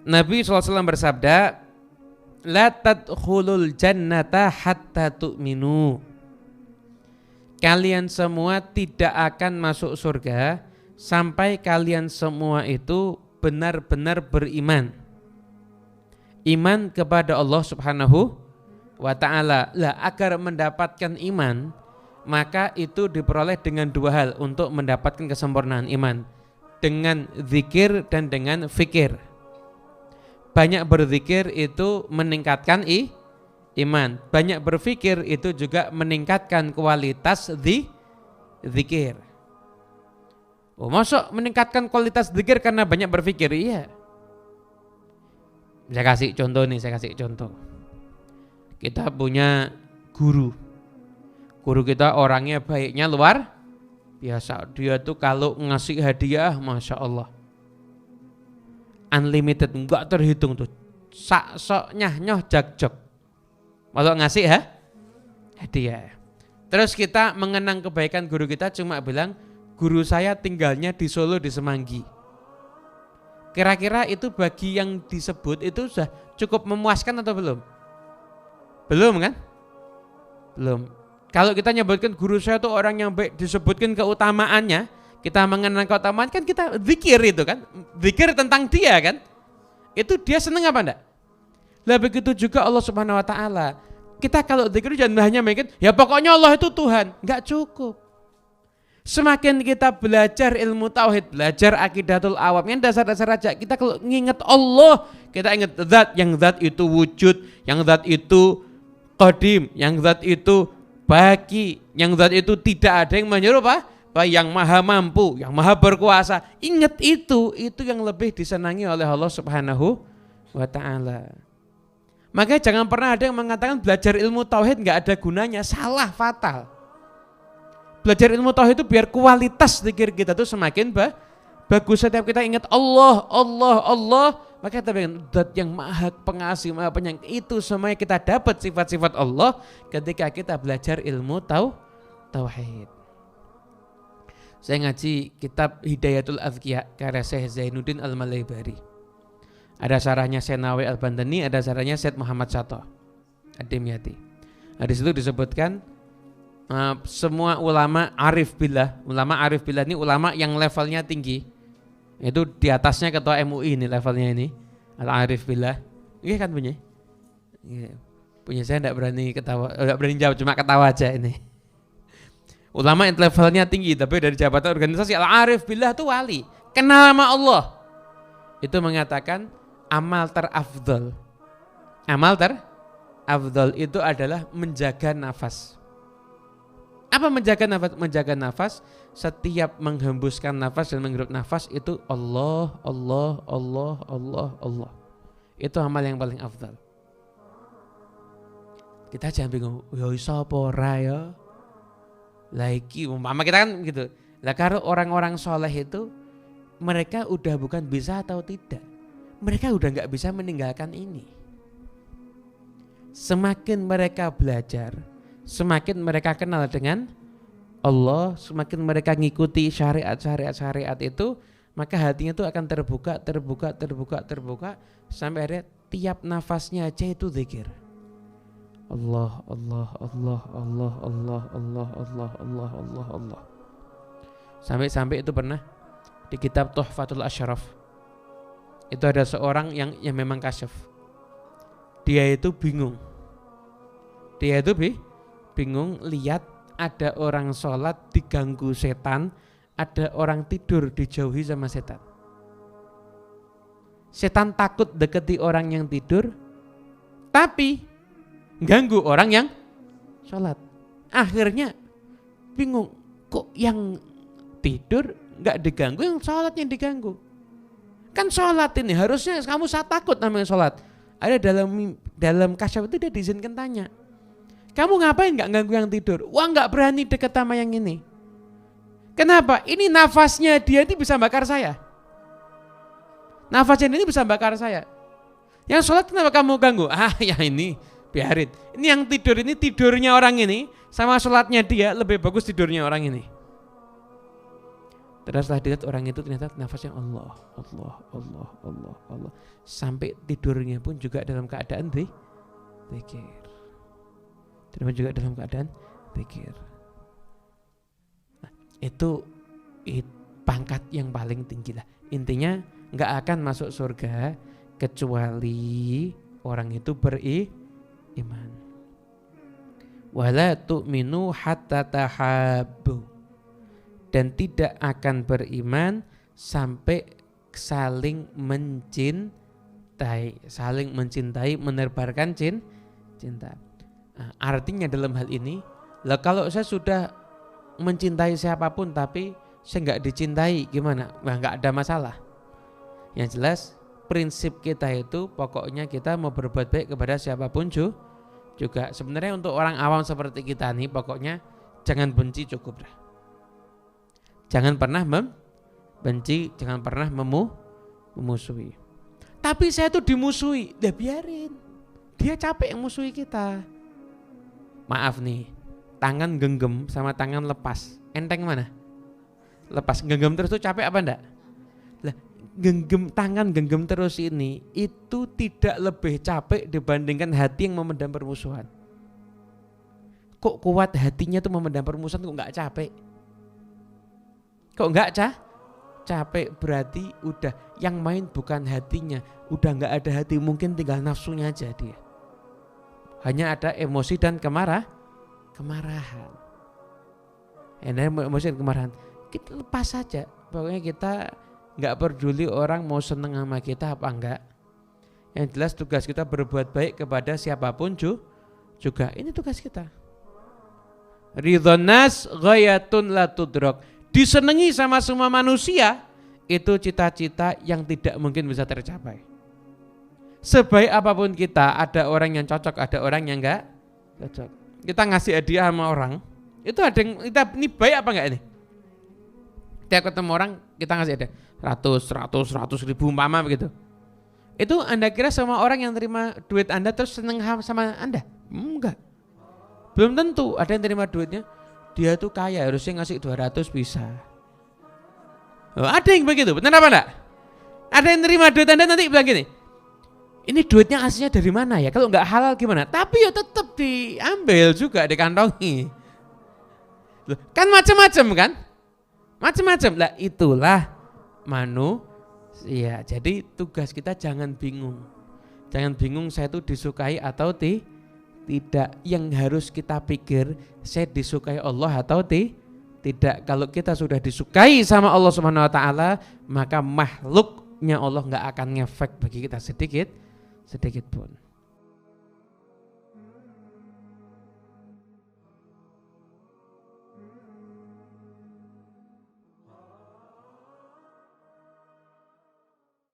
Nabi SAW bersabda, la tadkhulul jannata hatta tu'minu. Kalian semua tidak akan masuk surga sampai kalian semua itu benar-benar beriman. Iman kepada Allah Subhanahu wa ta'ala. Lah, agar mendapatkan iman, maka itu diperoleh dengan dua hal untuk mendapatkan kesempurnaan iman. Dengan zikir dan dengan fikir. Banyak berzikir itu meningkatkan iman. Banyak berfikir itu juga meningkatkan kualitas zikir. Oh, masuk meningkatkan kualitas zikir karena banyak berfikir? Iya. Saya kasih contoh. Kita punya guru. Guru kita orangnya baiknya luar biasa. Dia tuh kalau ngasih hadiah, Masya Allah, unlimited, enggak terhitung tuh. Sak-sok nyah-nyoh jak-jok kalau ngasih hadiah. Terus kita mengenang kebaikan guru kita cuma bilang, guru saya tinggalnya di Solo di Semanggi. Kira-kira itu bagi yang disebut itu sudah cukup memuaskan atau belum? Belum kan? Belum. Kalau kita nyebutkan guru saya tuh orang yang baik, disebutkan keutamaannya, kita mengenang keutamaan, kan kita zikir itu kan, zikir tentang dia kan, itu dia seneng apa enggak? Lah begitu juga Allah Subhanahu wa ta'ala. Kita kalau zikir jangan hanya mikir, ya pokoknya Allah itu Tuhan, enggak cukup. Semakin kita belajar ilmu tauhid, belajar akidatul awam, yang dasar-dasar aja, kita kalau nginget Allah, kita ingat zat, yang zat itu wujud, yang zat itu qadim, yang zat itu baki, yang zat itu tidak ada yang menyerupai, yang maha mampu, yang maha berkuasa. Ingat itu yang lebih disenangi oleh Allah Subhanahu wa ta'ala. Makanya jangan pernah ada yang mengatakan belajar ilmu tauhid enggak ada gunanya, salah fatal. Belajar ilmu tauhid itu biar kualitas zikir kita tuh semakin bagus. Setiap kita ingat Allah, maka kita ingin zat yang maha pengasih, maha penyayang. Itu semuanya kita dapat sifat-sifat Allah ketika kita belajar ilmu tauhid. Saya ngaji kitab Hidayatul Azkiya karya Syekh Zainuddin Al-Malaybari. Ada syarahnya Syekh Nawawi Al-Bantani, ada syarahnya Syekh Muhammad Sato Ad-Dimyati. Di situ disebutkan semua ulama arif billah ini ulama yang levelnya tinggi. Itu di atasnya ketua MUI ini levelnya ini, Al-Arif billah. Iya kan punya? Iya. Punya saya enggak berani ketawa, enggak berani jawab, cuma ketawa aja ini. Ulama yang levelnya tinggi tapi dari jabatan organisasi, Al-Arif billah itu wali, kenal sama Allah. Itu mengatakan amal terafdal itu adalah menjaga nafas. Apa menjaga nafas? Menjaga nafas, setiap menghembuskan nafas dan menghirup nafas itu Allah. Itu amal yang paling afdal. Kita jangan bingung, ya iso apa ora ya? Lah iki umpama kita kan gitu. Lah kalau orang-orang soleh itu mereka udah bukan bisa atau tidak, mereka udah nggak bisa meninggalkan ini. Semakin mereka belajar, semakin mereka kenal dengan Allah, semakin mereka ngikuti syariat itu, maka hatinya itu akan terbuka sampai akhirnya tiap nafasnya aja itu zikir. Allah. Sampai itu pernah di kitab Tuhfatul Asyraf. Itu ada seorang yang memang kasyaf. Dia itu bingung lihat ada orang sholat diganggu setan, ada orang tidur dijauhi sama setan. Setan takut deketi orang yang tidur, tapi ganggu orang yang sholat. Akhirnya bingung, kok yang tidur gak diganggu, yang sholatnya diganggu. Kan sholat ini harusnya kamu takut namanya sholat. Ada dalam kasyaf itu dia diizinkan tanya, kamu ngapain gak ganggu yang tidur? Wah, gak berani deket sama yang ini. Kenapa? Ini nafasnya dia ini bisa bakar saya. Nafasnya ini bisa bakar saya. Yang sholat kenapa kamu ganggu? Ya ini biarin. Ini yang tidur ini tidurnya orang ini sama sholatnya dia lebih bagus tidurnya orang ini. Terus setelah dilihat orang itu ternyata nafasnya Allah, Allah, Allah, Allah, Allah. Sampai tidurnya pun juga dalam keadaan zikir. Terus juga dalam keadaan zikir. Nah, itu pangkat yang paling tinggi lah. Intinya nggak akan masuk surga kecuali orang itu beriman. Wala tu'minu hatta tahabbu. Dan tidak akan beriman sampai saling mencintai, menebarkan cinta. Nah, artinya dalam hal ini, lah kalau saya sudah mencintai siapapun tapi saya nggak dicintai, gimana? Nah, nggak ada masalah. Yang jelas prinsip kita itu pokoknya kita mau berbuat baik kepada siapapun juga. Sebenarnya untuk orang awam seperti kita nih, pokoknya jangan benci cukup dah. Jangan pernah membenci, jangan pernah memusuhi. Tapi saya tuh dimusuhi, ya biarin. Dia capek yang musuhi kita. Maaf nih, tangan genggam sama tangan lepas, enteng mana? Lepas. Genggam terus tuh capek apa enggak? Lah, tangan genggam terus ini itu tidak lebih capek dibandingkan hati yang memendam permusuhan. Kok kuat hatinya tuh memendam permusuhan, kok enggak capek? Kok enggak capek? Berarti udah yang main bukan hatinya, udah enggak ada hati, mungkin tinggal nafsunya aja dia. Hanya ada emosi dan kemarahan. Emosi dan kemarahan. Kita lepas saja. Pokoknya kita enggak peduli orang mau seneng sama kita apa enggak. Yang jelas tugas kita berbuat baik kepada siapapun juga. Ini tugas kita. Ridhon nas ghayatun la tudrak. Disenangi sama semua manusia itu cita-cita yang tidak mungkin bisa tercapai. Sebaik apapun kita, ada orang yang cocok, ada orang yang enggak cocok. Kita ngasih hadiah sama orang, itu ada yang kita ini baik apa enggak ini? Tiap ketemu orang kita ngasih hadiah 100 ribu umpama begitu. Itu Anda kira semua orang yang terima duit Anda terus seneng sama Anda? Enggak. Belum tentu. Ada yang terima duitnya, dia tuh kaya, harusnya ngasih 200 bisa. Oh, ada yang begitu, benar apa enggak? Ada yang terima duit Anda nanti bilang gini, ini duitnya aslinya dari mana ya? Kalau enggak halal gimana? Tapi ya tetap diambil juga, dikantongi. Loh, kan macam-macam kan? Macam-macam lah, itulah manusia. Jadi tugas kita jangan bingung. Jangan bingung saya itu disukai atau tidak. Yang harus kita pikir, saya disukai Allah atau tidak. Kalau kita sudah disukai sama Allah Subhanahu wa taala, maka makhluknya Allah enggak akan ngefek bagi kita sedikit pun.